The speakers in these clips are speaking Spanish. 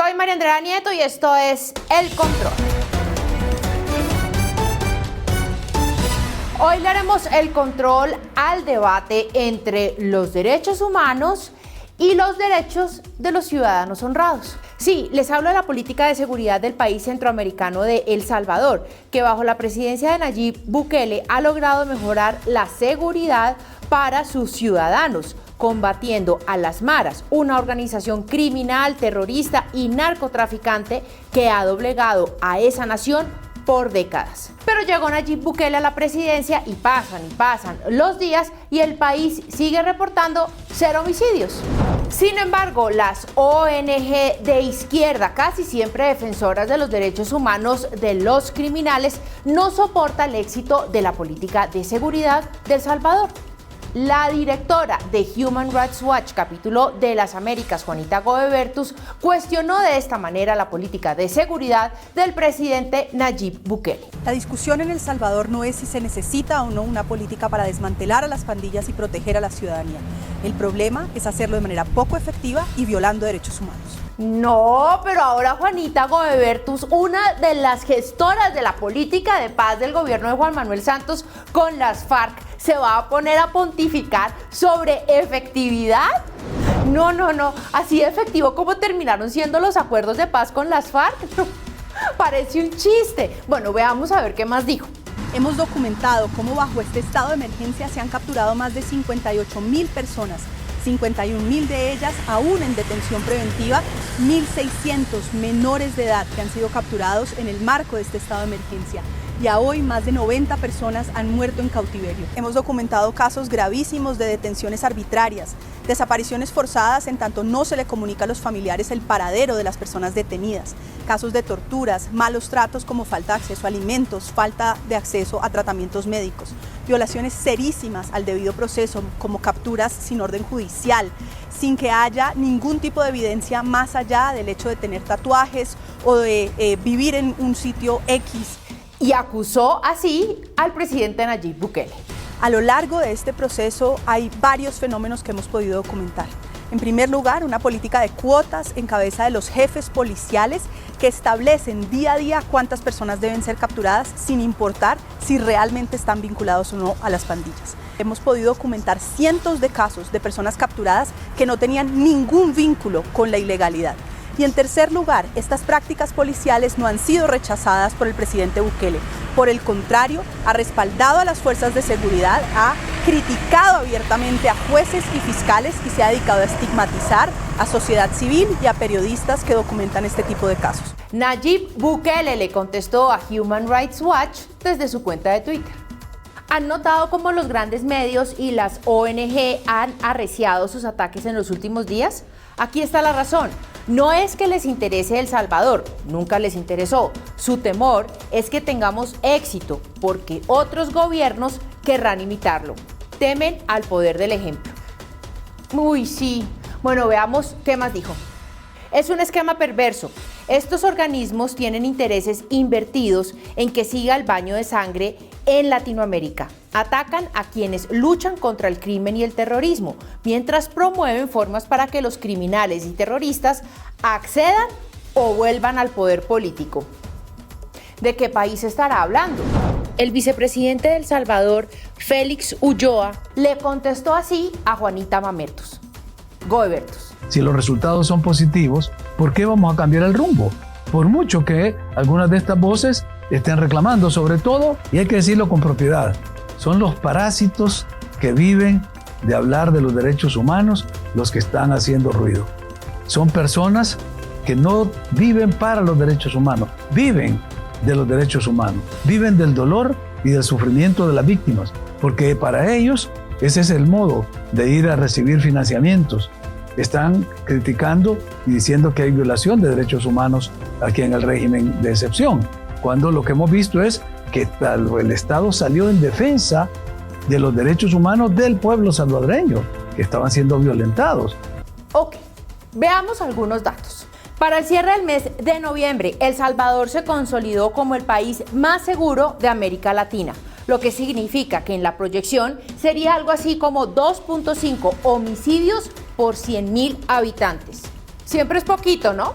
Soy María Andrea Nieto y esto es El Control. Hoy le haremos el control al debate entre los derechos humanos y los derechos de los ciudadanos honrados. Sí, les hablo de la política de seguridad del país centroamericano de El Salvador, que bajo la presidencia de Nayib Bukele ha logrado mejorar la seguridad para sus ciudadanos, combatiendo a las maras, una organización criminal, terrorista y narcotraficante que ha doblegado a esa nación por décadas. Pero llegó Nayib Bukele a la presidencia y pasan los días y el país sigue reportando 0 homicidios. Sin embargo, las ONG de izquierda, casi siempre defensoras de los derechos humanos de los criminales, no soportan el éxito de la política de seguridad de El Salvador. La directora de Human Rights Watch, capítulo de las Américas, Juanita Goebertus, cuestionó de esta manera la política de seguridad del presidente Nayib Bukele. La discusión en El Salvador no es si se necesita o no una política para desmantelar a las pandillas y proteger a la ciudadanía. El problema es hacerlo de manera poco efectiva y violando derechos humanos. No, pero ahora Juanita Goebertus, una de las gestoras de la política de paz del gobierno de Juan Manuel Santos con las FARC, se va a poner a pontificar sobre efectividad. No, así de efectivo como terminaron siendo los acuerdos de paz con las FARC. Parece un chiste. Bueno, veamos a ver qué más dijo. Hemos documentado cómo bajo este estado de emergencia se han capturado más de 58.000 personas, 51.000 de ellas aún en detención preventiva, 1.600 menores de edad que han sido capturados en el marco de este estado de emergencia. Y a hoy más de 90 personas han muerto en cautiverio. Hemos documentado casos gravísimos de detenciones arbitrarias, desapariciones forzadas en tanto no se le comunica a los familiares el paradero de las personas detenidas, casos de torturas, malos tratos como falta de acceso a alimentos, falta de acceso a tratamientos médicos, violaciones serísimas al debido proceso como capturas sin orden judicial, sin que haya ningún tipo de evidencia más allá del hecho de tener tatuajes o de vivir en un sitio X. Y acusó así al presidente Nayib Bukele. A lo largo de este proceso hay varios fenómenos que hemos podido documentar. En primer lugar, una política de cuotas en cabeza de los jefes policiales que establecen día a día cuántas personas deben ser capturadas sin importar si realmente están vinculados o no a las pandillas. Hemos podido documentar cientos de casos de personas capturadas que no tenían ningún vínculo con la ilegalidad. Y en tercer lugar, estas prácticas policiales no han sido rechazadas por el presidente Bukele. Por el contrario, ha respaldado a las fuerzas de seguridad, ha criticado abiertamente a jueces y fiscales y se ha dedicado a estigmatizar a sociedad civil y a periodistas que documentan este tipo de casos. Nayib Bukele le contestó a Human Rights Watch desde su cuenta de Twitter. ¿Han notado cómo los grandes medios y las ONG han arreciado sus ataques en los últimos días? Aquí está la razón. No es que les interese El Salvador, nunca les interesó. Su temor es que tengamos éxito porque otros gobiernos querrán imitarlo. Temen al poder del ejemplo. Uy, sí. Bueno, veamos qué más dijo. Es un esquema perverso. Estos organismos tienen intereses invertidos en que siga el baño de sangre en Latinoamérica. Atacan a quienes luchan contra el crimen y el terrorismo, mientras promueven formas para que los criminales y terroristas accedan o vuelvan al poder político. ¿De qué país estará hablando? El vicepresidente de El Salvador, Félix Ulloa, le contestó así a Juanita Goebertus. Si los resultados son positivos, ¿por qué vamos a cambiar el rumbo? Por mucho que algunas de estas voces estén reclamando, sobre todo, y hay que decirlo con propiedad, son los parásitos que viven de hablar de los derechos humanos los que están haciendo ruido. Son personas que no viven para los derechos humanos, viven de los derechos humanos, viven del dolor y del sufrimiento de las víctimas, porque para ellos ese es el modo de ir a recibir financiamientos. Están criticando y diciendo que hay violación de derechos humanos aquí en el régimen de excepción, cuando lo que hemos visto es que el Estado salió en defensa de los derechos humanos del pueblo salvadoreño, que estaban siendo violentados. Ok, veamos algunos datos. Para el cierre del mes de noviembre, El Salvador se consolidó como el país más seguro de América Latina, lo que significa que en la proyección sería algo así como 2.5 homicidios por 100.000 habitantes. Siempre es poquito, ¿no?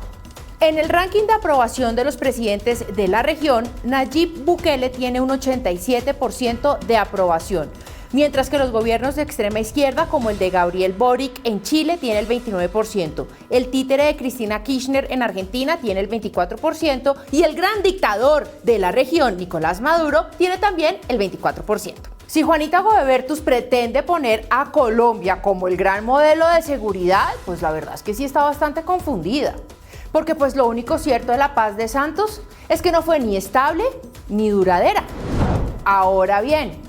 En el ranking de aprobación de los presidentes de la región, Nayib Bukele tiene un 87% de aprobación, mientras que los gobiernos de extrema izquierda, como el de Gabriel Boric en Chile, tiene el 29%, el títere de Cristina Kirchner en Argentina tiene el 24% y el gran dictador de la región, Nicolás Maduro, tiene también el 24%. Si Juanita Godebertus pretende poner a Colombia como el gran modelo de seguridad, pues la verdad es que sí está bastante confundida. Porque pues lo único cierto de la paz de Santos es que no fue ni estable ni duradera. Ahora bien,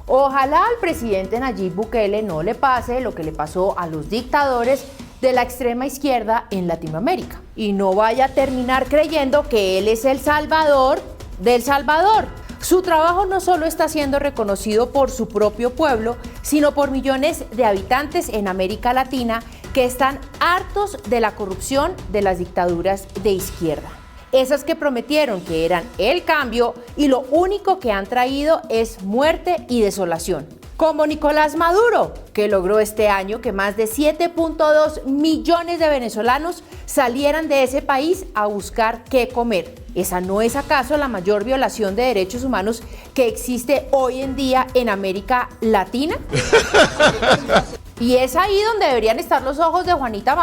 ojalá al presidente Nayib Bukele no le pase lo que le pasó a los dictadores de la extrema izquierda en Latinoamérica y no vaya a terminar creyendo que él es el salvador del Salvador. Su trabajo no solo está siendo reconocido por su propio pueblo, sino por millones de habitantes en América Latina que están hartos de la corrupción de las dictaduras de izquierda. Esas que prometieron que eran el cambio y lo único que han traído es muerte y desolación. Como Nicolás Maduro, que logró este año que más de 7.2 millones de venezolanos salieran de ese país a buscar qué comer. ¿Esa no es acaso la mayor violación de derechos humanos que existe hoy en día en América Latina? Y es ahí donde deberían estar los ojos de Juanita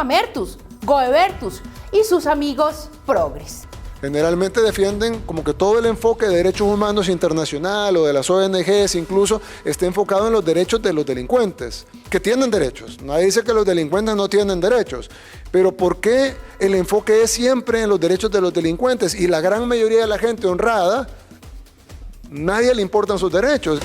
Godebertus y sus amigos progres. Generalmente defienden como que todo el enfoque de derechos humanos internacional o de las ONGs incluso esté enfocado en los derechos de los delincuentes, que tienen derechos. Nadie dice que los delincuentes no tienen derechos, pero ¿por qué el enfoque es siempre en los derechos de los delincuentes? Y la gran mayoría de la gente honrada, nadie le importan sus derechos.